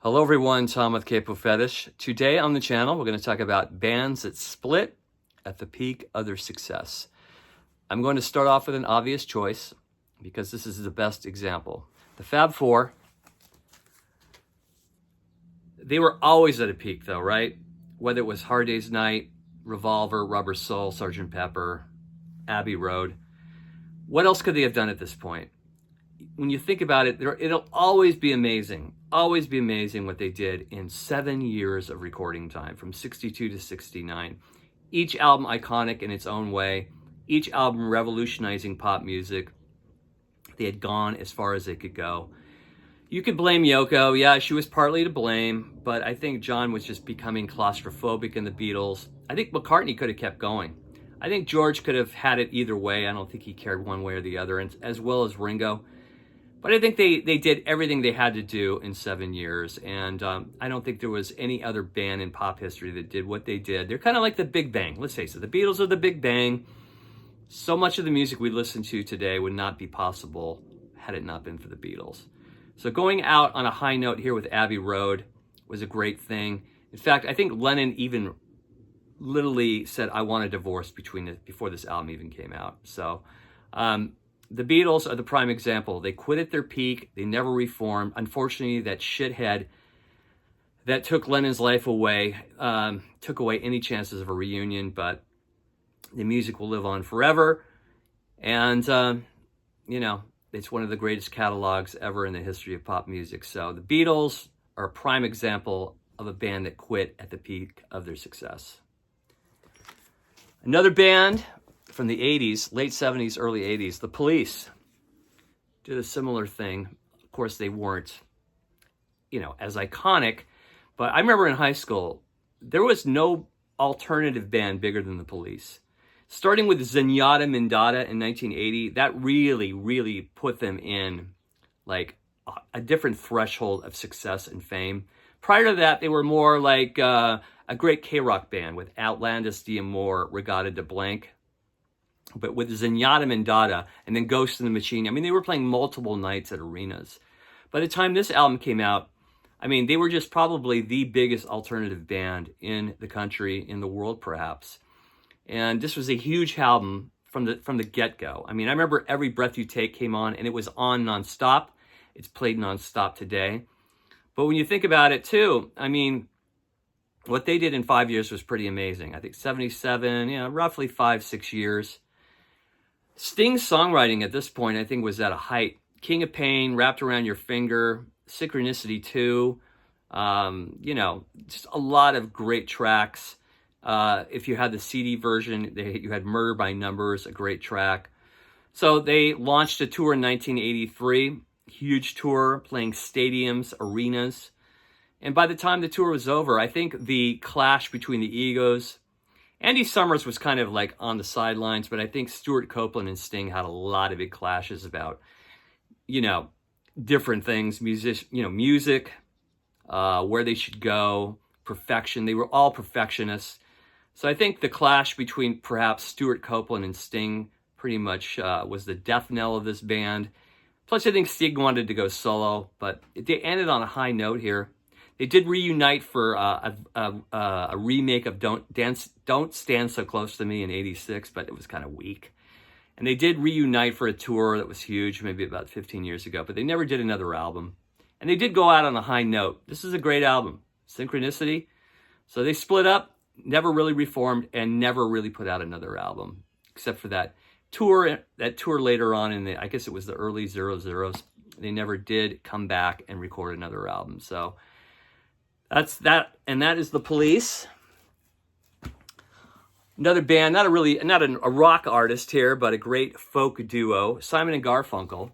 Hello everyone, Tom with Capo Fetish. Today on the channel, we're going to talk about bands that split at the peak of their success. I'm going to start off with an obvious choice because this is the best example. The Fab Four, they were always at a peak though, right? Whether it was Hard Day's Night, Revolver, Rubber Soul, Sgt. Pepper, Abbey Road. What else could they have done at this point? When you think about it, it'll always be amazing what they did in 7 years of recording time, from 62 to 69. Each album iconic in its own way, each album revolutionizing pop music. They had gone as far as they could go. You could blame Yoko. Yeah, she was partly to blame, but I think John was just becoming claustrophobic in the Beatles. I think McCartney could have kept going. I think George could have had it either way. I don't think he cared one way or the other, and as well as Ringo. But I think they did everything they had to do in 7 years, and I don't think there was any other band in pop history that did what they did. They're kind of like the Big Bang. Let's face it, the Beatles are the Big Bang. So much of the music we listen to today would not be possible had it not been for the Beatles. So going out on a high note here with Abbey Road was a great thing. In fact, I think Lennon even literally said, "I want a divorce" before this album even came out. So the Beatles are the prime example. They quit at their peak. They never reformed. Unfortunately, that shithead that took Lennon's life away took away any chances of a reunion, but the music will live on forever. And, it's one of the greatest catalogs ever in the history of pop music. So the Beatles are a prime example of a band that quit at the peak of their success. Another band from the 80s, late 70s, early 80s, the Police did a similar thing. Of course, they weren't, as iconic, but I remember in high school, there was no alternative band bigger than the Police. Starting with Zenyatta Mindada in 1980, that really put them in like a different threshold of success and fame. Prior to that, they were more like a great K-rock band with Outlandis, D'Amour, Regatta de Blanc. But with Zenyatta Mindada and then Ghost in the Machine, they were playing multiple nights at arenas. By the time this album came out, they were just probably the biggest alternative band in the country, in the world perhaps. And this was a huge album from the get-go. I remember Every Breath You Take came on, and it was on nonstop. It's played nonstop today. But when you think about it too, what they did in 5 years was pretty amazing. I think 77, roughly 5-6 years. Sting's songwriting at this point, I think, was at a height. King of Pain, Wrapped Around Your Finger, Synchronicity 2, just a lot of great tracks. If you had the CD version, you had Murder by Numbers, a great track. So they launched a tour in 1983, huge tour, playing stadiums, arenas. And by the time the tour was over, I think the clash between the egos, Andy Summers was kind of like on the sidelines, but I think Stuart Copeland and Sting had a lot of big clashes about, different things, music, where they should go, perfection. They were all perfectionists. So I think the clash between perhaps Stuart Copeland and Sting pretty much was the death knell of this band. Plus, I think Sting wanted to go solo, but they ended on a high note here. They did reunite for a remake of Don't Stand So Close to Me in '86, but it was kind of weak. And they did reunite for a tour that was huge, maybe about 15 years ago, but they never did another album. And they did go out on a high note. This is a great album, Synchronicity. So they split up, never really reformed, and never really put out another album, except for that tour later on I guess it was the early 00s. They never did come back and record another album. So that's that, and that is the Police. Another band, not a rock artist here, but a great folk duo, Simon and Garfunkel.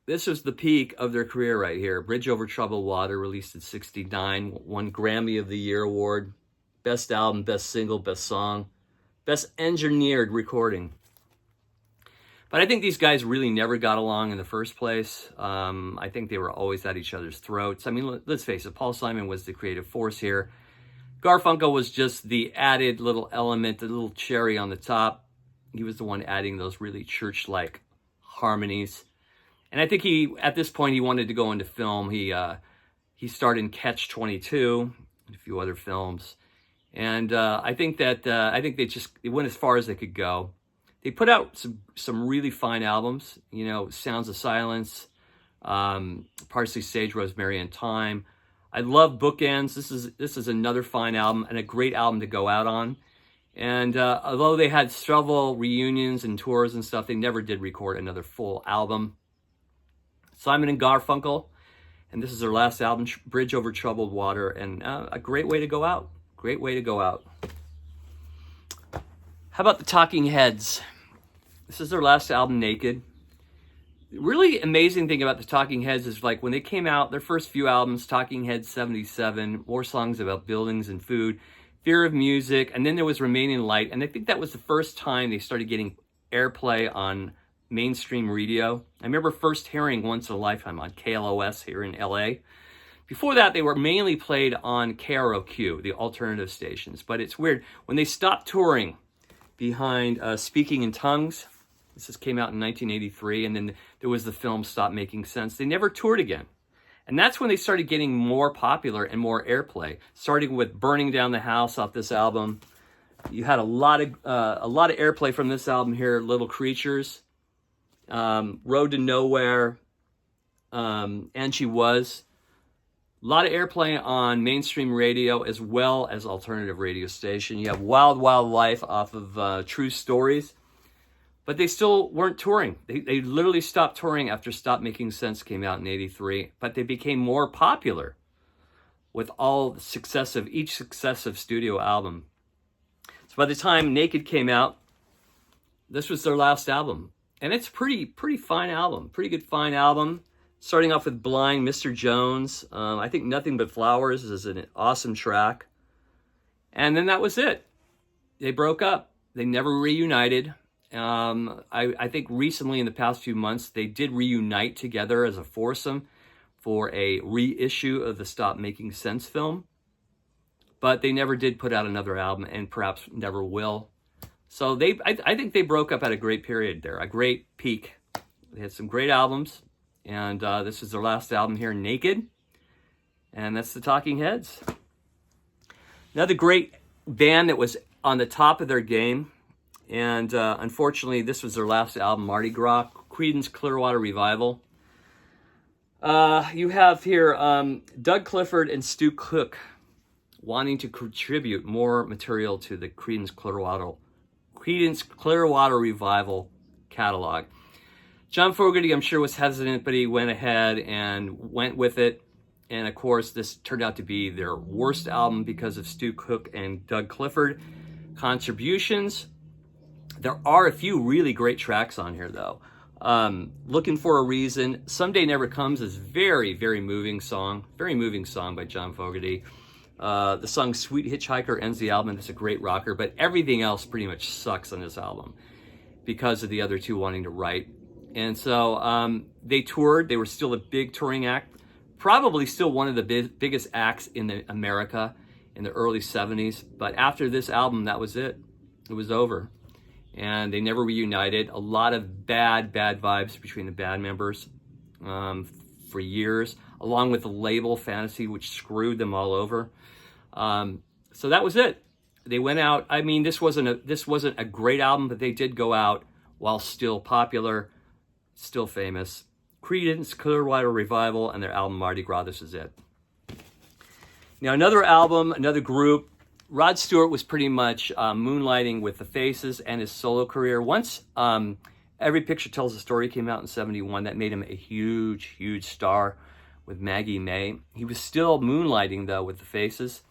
This was the peak of their career right here. Bridge Over Troubled Water, released in '69, won Grammy of the Year award, best album, best single, best song, best engineered recording. But I think these guys really never got along in the first place. I think they were always at each other's throats. Let's face it, Paul Simon was the creative force here. Garfunkel was just the added little element, the little cherry on the top. He was the one adding those really church-like harmonies. And I think at this point, he wanted to go into film. He He starred in Catch-22 and a few other films. And I think they went as far as they could go. They put out some really fine albums, you know, Sounds of Silence, Parsley, Sage, Rosemary, and Thyme. I love Bookends. This is another fine album and a great album to go out on. And although they had several reunions and tours and stuff, they never did record another full album. Simon and Garfunkel, and this is their last album, Bridge Over Troubled Water, and a great way to go out. Great way to go out. How about the Talking Heads? This is their last album, Naked. The really amazing thing about the Talking Heads is, like, when they came out, their first few albums, Talking Heads 77, more songs about buildings and food, Fear of Music, and then there was Remain in Light, and I think that was the first time they started getting airplay on mainstream radio. I remember first hearing Once in a Lifetime on KLOS here in LA. Before that, they were mainly played on KROQ, the alternative stations. But it's weird, when they stopped touring behind Speaking in Tongues, this came out in 1983, and then there was the film Stop Making Sense, they never toured again. And that's when they started getting more popular and more airplay, starting with Burning Down the House off this album. You had a lot of airplay from this album here, Little Creatures, Road to Nowhere, And She Was. A lot of airplay on mainstream radio as well as alternative radio station. You have Wild Wild Life off of True Stories. But they still weren't touring. They literally stopped touring after Stop Making Sense came out in 83. But they became more popular with each successive studio album. So by the time Naked came out, this was their last album. And it's pretty fine album. Pretty good fine album. Starting off with Blind, Mr. Jones. I think Nothing But Flowers is an awesome track. And then that was it. They broke up. They never reunited. I think recently, in the past few months, they did reunite together as a foursome for a reissue of the Stop Making Sense film. But they never did put out another album, and perhaps never will. So I think they broke up at a great period there, a great peak. They had some great albums. And this is their last album here, Naked. And that's the Talking Heads. Another great band that was on the top of their game. And unfortunately, this was their last album, Mardi Gras, Creedence Clearwater Revival. You have here Doug Clifford and Stu Cook wanting to contribute more material to the Creedence Clearwater Revival catalog. John Fogerty, I'm sure, was hesitant, but he went ahead and went with it. And of course, this turned out to be their worst album because of Stu Cook and Doug Clifford contributions. There are a few really great tracks on here, though. Looking for a Reason, Someday Never Comes is very, very moving song. Very moving song by John Fogerty. The song Sweet Hitchhiker ends the album. It's a great rocker, but everything else pretty much sucks on this album because of the other two wanting to write. And so they toured. They were still a big touring act. Probably still one of the biggest acts in America in the early 70s. But after this album, that was it. It was over. And they never reunited. A lot of bad vibes between the band members for years, along with the label Fantasy, which screwed them all over. So that was it. They went out. I mean, this wasn't a great album, but they did go out while still popular, still famous. Creedence Clearwater Revival and their album Mardi Gras. This is it. Now another album, another group. Rod Stewart was pretty much moonlighting with the Faces and his solo career. Once Every Picture Tells a Story came out in 71, that made him a huge star with Maggie May. He was still moonlighting, though, with the Faces.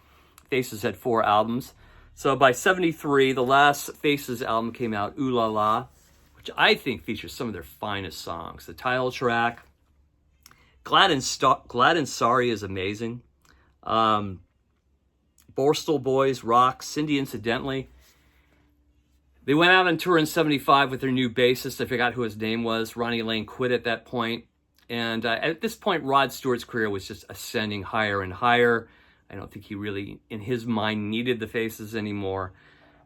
Faces had 4 albums. So by 73, the last Faces album came out, Ooh La La, which I think features some of their finest songs. The title track, Glad and Sorry is amazing. Borstal Boys, Rock, Cindy Incidentally. They went out on tour in 75 with their new bassist. I forgot who his name was. Ronnie Lane quit at that point. And at this point, Rod Stewart's career was just ascending higher and higher. I don't think he really, in his mind, needed the Faces anymore.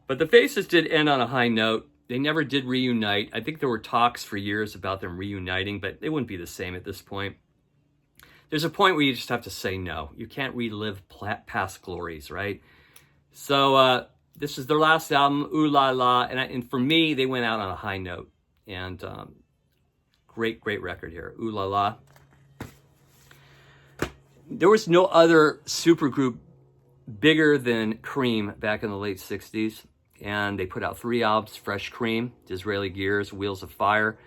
But the Faces did end on a high note. They never did reunite. I think there were talks for years about them reuniting, but they wouldn't be the same at this point. there's a point where you just have to say no. You can't relive past glories, right? So this is their last album, Ooh La La, and for me, they went out on a high note. And great record here, Ooh La La. There was no other supergroup bigger than Cream back in the late 60s. And they put out 3 albums, Fresh Cream, Disraeli Gears, Wheels of Fire.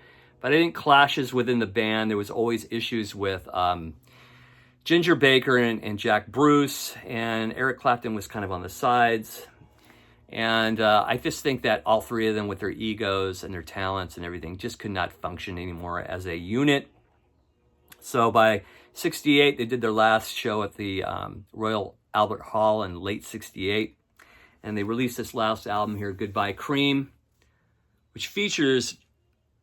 But I think clashes within the band. There was always issues with Ginger Baker and Jack Bruce, and Eric Clapton was kind of on the sides. And I just think that all 3 of them, with their egos and their talents and everything, just could not function anymore as a unit. So by 68, they did their last show at the Royal Albert Hall in late 68. And they released this last album here, Goodbye Cream, which features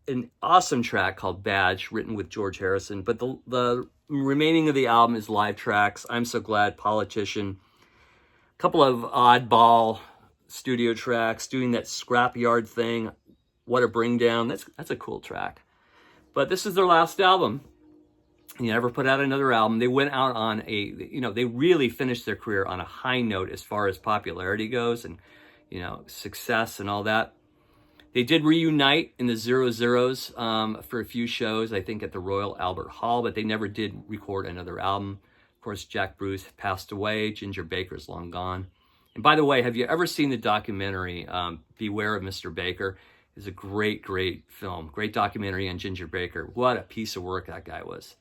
an awesome track called Badge, written with George Harrison. But the remaining of the album is live tracks. I'm So Glad, Politician, a couple of oddball studio tracks, doing that scrapyard thing, What a Bring Down. That's a cool track. But this is their last album. They never put out another album. They went out on they really finished their career on a high note as far as popularity goes and, success and all that. They did reunite in the 00s for a few shows, I think at the Royal Albert Hall, but they never did record another album. Of course, Jack Bruce passed away. Ginger Baker's long gone. And by the way, have you ever seen the documentary, Beware of Mr. Baker? It's a great film, great documentary on Ginger Baker. What a piece of work that guy was.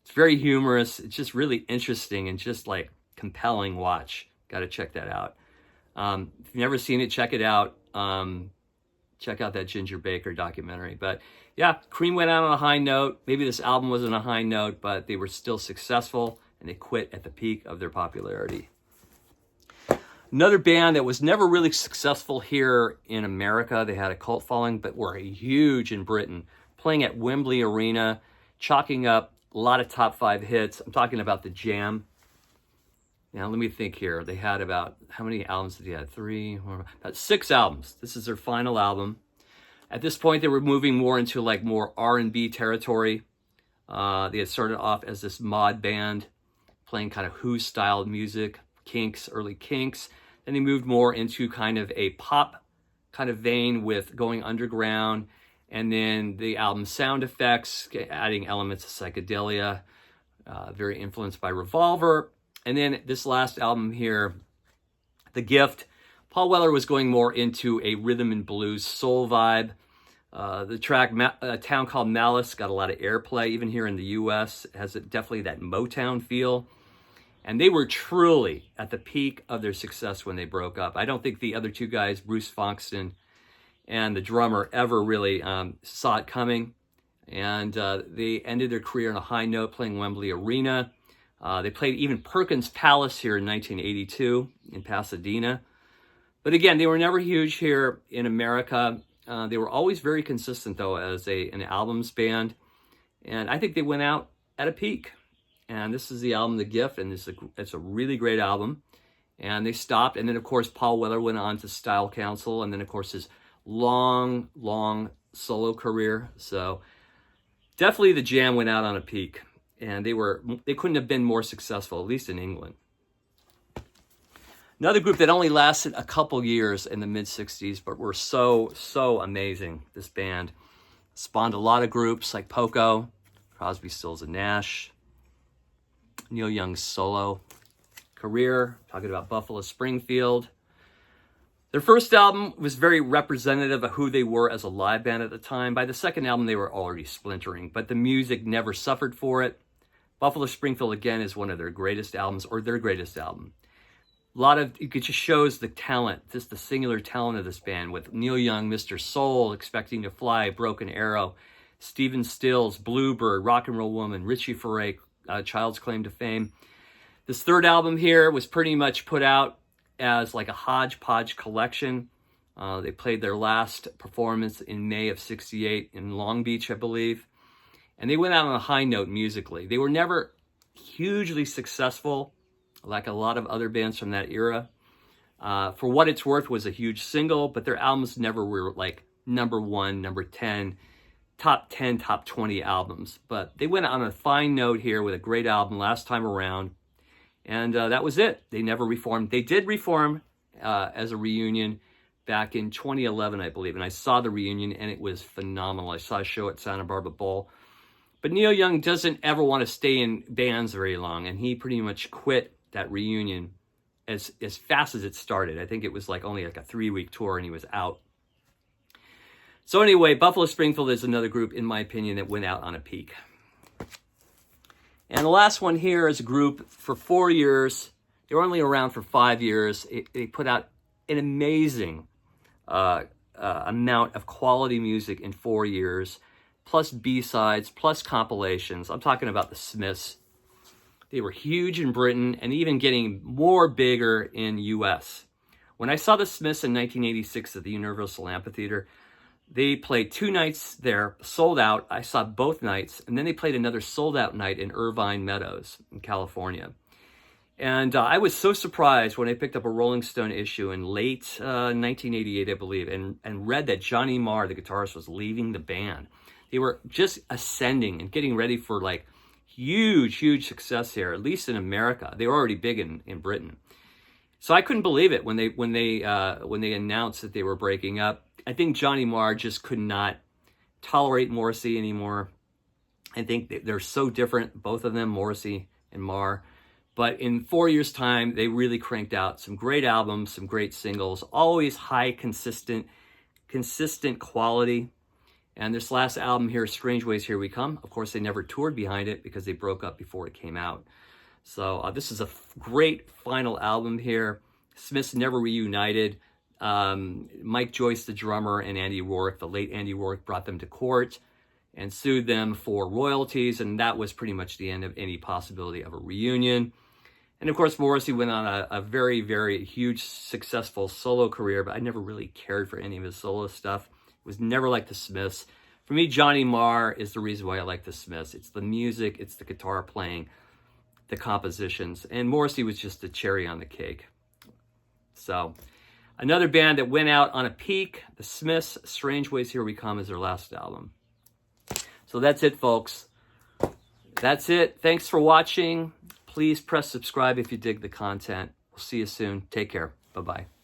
It's very humorous. It's just really interesting and just like compelling watch. Got to check that out. If you've never seen it, check it out. Check out that Ginger Baker documentary. But yeah, Cream went out on a high note. Maybe this album wasn't a high note, but they were still successful and they quit at the peak of their popularity. Another band that was never really successful here in America. They had a cult following, but were huge in Britain, playing at Wembley Arena, chalking up a lot of top 5 hits. I'm talking about the Jam. Now, let me think here. They had about, how many albums did they have? 3, 4, about 6 albums. This is their final album. At this point, they were moving more into like more R&B territory. They had started off as this mod band, playing kind of Who-styled music, Kinks, early Kinks. Then they moved more into kind of a pop kind of vein with going underground. And then the album Sound Effects, adding elements of psychedelia, very influenced by Revolver. And then this last album here, The Gift, Paul Weller was going more into a rhythm and blues soul vibe. The track A Town Called Malice got a lot of airplay, even here in the U.S. It has definitely that Motown feel. And they were truly at the peak of their success when they broke up. I don't think the other 2 guys, Bruce Fonkston and the drummer, ever really saw it coming. And they ended their career on a high note, playing Wembley Arena. They played even Perkins Palace here in 1982 in Pasadena. But again, they were never huge here in America. They were always very consistent, though, as an albums band. And I think they went out at a peak. And this is the album, The Gift, and it's a really great album. And they stopped. And then, of course, Paul Weller went on to Style Council. And then, of course, his long solo career. So definitely the Jam went out on a peak. And they couldn't have been more successful, at least in England. Another group that only lasted a couple years in the mid-60s, but were so amazing, this band. Spawned a lot of groups like Poco, Crosby, Stills, and Nash. Neil Young's solo career, talking about Buffalo Springfield. Their first album was very representative of who they were as a live band at the time. By the second album, they were already splintering, but the music never suffered for it. Buffalo Springfield, again, is one of their greatest albums, or their greatest album. It just shows the talent, just the singular talent of this band, with Neil Young, Mr. Soul, Expecting to Fly, Broken Arrow, Stephen Stills, Bluebird, Rock and Roll Woman, Richie Furay, Child's Claim to Fame. This third album here was pretty much put out as like a hodgepodge collection. They played their last performance in May of '68 in Long Beach, I believe. And they went out on a high note musically. They were never hugely successful, like a lot of other bands from that era. For What It's Worth was a huge single, but their albums never were like number 1, number 10 top 10, top 20 albums. But they went on a fine note here with a great album last time around. And that was it. They never reformed. They did reform as a reunion back in 2011, I believe. And I saw the reunion, and it was phenomenal. I saw a show at Santa Barbara Bowl. But Neil Young doesn't ever want to stay in bands very long, and he pretty much quit that reunion as fast as it started. I think it was only a 3-week tour, and he was out. So anyway, Buffalo Springfield is another group, in my opinion, that went out on a peak. And the last one here is a group for 4 years. They were only around for 5 years. They put out an amazing amount of quality music in 4 years, plus B-sides, plus compilations. I'm talking about the Smiths. They were huge in Britain and even getting more bigger in US. When I saw the Smiths in 1986 at the Universal Amphitheater, they played 2 nights there, sold out. I saw both nights, and then they played another sold-out night in Irvine Meadows in California. And I was so surprised when I picked up a Rolling Stone issue in late 1988, I believe, and read that Johnny Marr, the guitarist, was leaving the band. They were just ascending and getting ready for huge success here, at least in America. They were already big in Britain. So I couldn't believe it when they announced that they were breaking up. I think Johnny Marr just could not tolerate Morrissey anymore. I think they're so different, both of them, Morrissey and Marr. But in 4 years' time, they really cranked out some great albums, some great singles, always high, consistent quality. And this last album here, Strange Ways, Here We Come, of course, they never toured behind it because they broke up before it came out. So this is a great final album here. Smiths never reunited. Mike Joyce, the drummer, and Andy Rourke, the late Andy Rourke, brought them to court and sued them for royalties, and that was pretty much the end of any possibility of a reunion. And of course, Morrissey went on a very, very huge, successful solo career, but I never really cared for any of his solo stuff. It was never like the Smiths. For me, Johnny Marr is the reason why I like the Smiths. It's the music, it's the guitar playing, the compositions, and Morrissey was just the cherry on the cake. So, another band that went out on a peak, the Smiths, Strange Ways, Here We Come is their last album. So that's it, folks. That's it. Thanks for watching. Please press subscribe if you dig the content. We'll see you soon. Take care. Bye-bye.